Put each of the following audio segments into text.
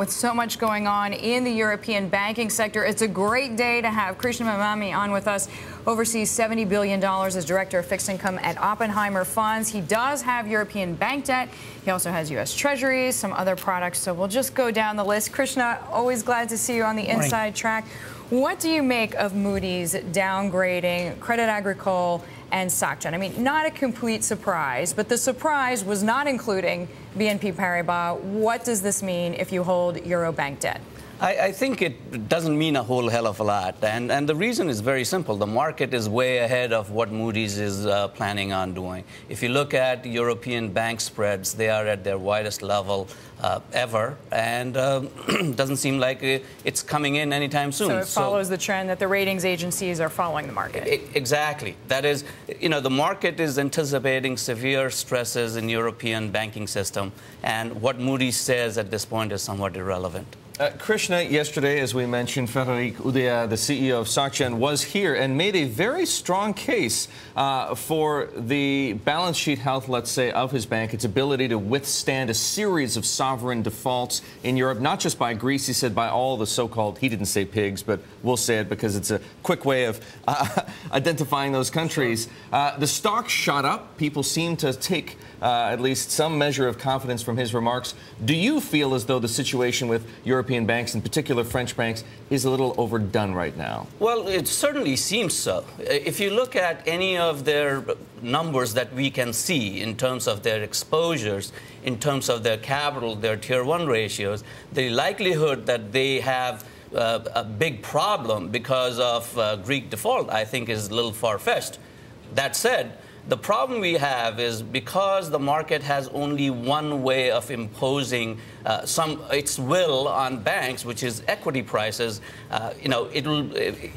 With so much going on in the European banking sector, it's a great day to have Krishna Memani on with us. Oversees $70 billion as Director of Fixed Income at Oppenheimer Funds. He does have European bank debt. He also has U.S. Treasuries, some other products. So we'll just go down the list. Krishna, always glad to see you on the Inside Track. What do you make of Moody's downgrading Crédit Agricole and Sept? I mean, not a complete surprise, but the surprise was not including BNP Paribas. What does this mean if you hold Euro bank debt? I think it doesn't mean a whole hell of a lot. And the reason is very simple. The market is way ahead of what Moody's is planning on doing. If you look at European bank spreads, they are at their widest level ever. And doesn't seem like it's coming in anytime soon. So it follows the trend that the ratings agencies are following the market. Exactly. That is, the market is anticipating severe stresses in European banking system. And what Moody's says at this point is somewhat irrelevant. Krishna, yesterday, as we mentioned, Frédéric Oudéa, the CEO of Societe, was here and made a very strong case for the balance sheet health, let's say, of his bank, its ability to withstand a series of sovereign defaults in Europe, not just by Greece, he said, by all the so-called, he didn't say pigs, but we'll say it because it's a quick way of identifying those countries. The stock shot up. People seem to take at least some measure of confidence from his remarks. Do you feel as though the situation with European banks, in particular French banks, is a little overdone right now? Well, it certainly seems so. If you look at any of their numbers that we can see in terms of their exposures, in terms of their capital, their Tier 1 ratios, the likelihood that they have a big problem because of Greek default, I think, is a little far-fetched. That said, the problem we have is because the market has only one way of imposing its will on banks, which is equity prices.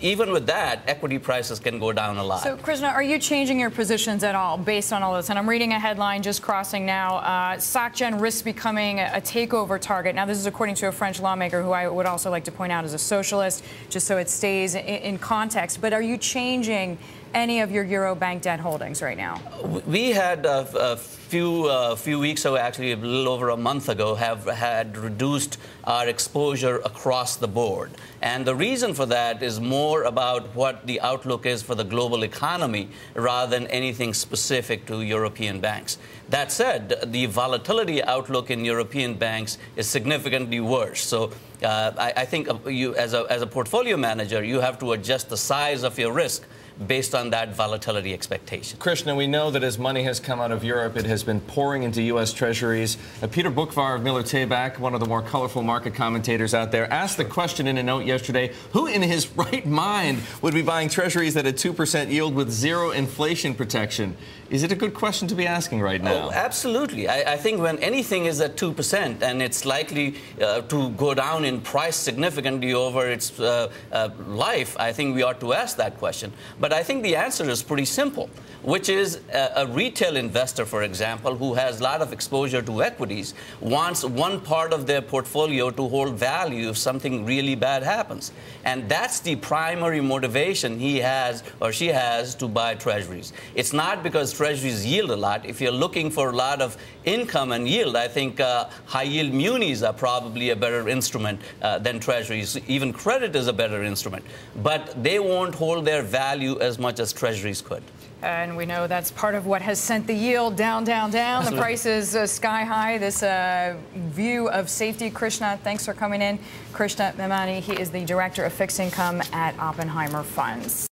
Even with that, equity prices can go down a lot. So, Krishna, are you changing your positions at all based on all this? And I'm reading a headline just crossing now. SocGen risks becoming a takeover target. Now, this is according to a French lawmaker who I would also like to point out is a socialist, just so it stays in context. But are you changing any of your Euro bank debt holdings right now? We had a few weeks ago, actually a little over a month ago, had reduced our exposure across the board. And the reason for that is more about what the outlook is for the global economy rather than anything specific to European banks. That said, the volatility outlook in European banks is significantly worse. So I think you, as a portfolio manager, you have to adjust the size of your risk based on that volatility expectation. Krishna, we know that as money has come out of Europe, it has been pouring into U.S. Treasuries. Peter Bookvar of Miller Tabak, one of the more colorful market commentators out there, asked the question in a note yesterday, who in his right mind would be buying Treasuries at a 2% yield with zero inflation protection? Is it a good question to be asking right now? Oh, absolutely. I think when anything is at 2% and it's likely to go down in price significantly over its life, I think we ought to ask that question. But I think the answer is pretty simple, which is a retail investor, for example, who has a lot of exposure to equities, wants one part of their portfolio to hold value if something really bad happens. And that's the primary motivation he has or she has to buy Treasuries. It's not because Treasuries yield a lot. If you're looking for a lot of income and yield, I think high-yield munis are probably a better instrument than Treasuries. Even credit is a better instrument. But they won't hold their value as much as Treasuries could. And we know that's part of what has sent the yield down, down, down. Absolutely. The price is sky high. This view of safety. Krishna, thanks for coming in. Krishna Memani, he is the Director of Fixed Income at Oppenheimer Funds.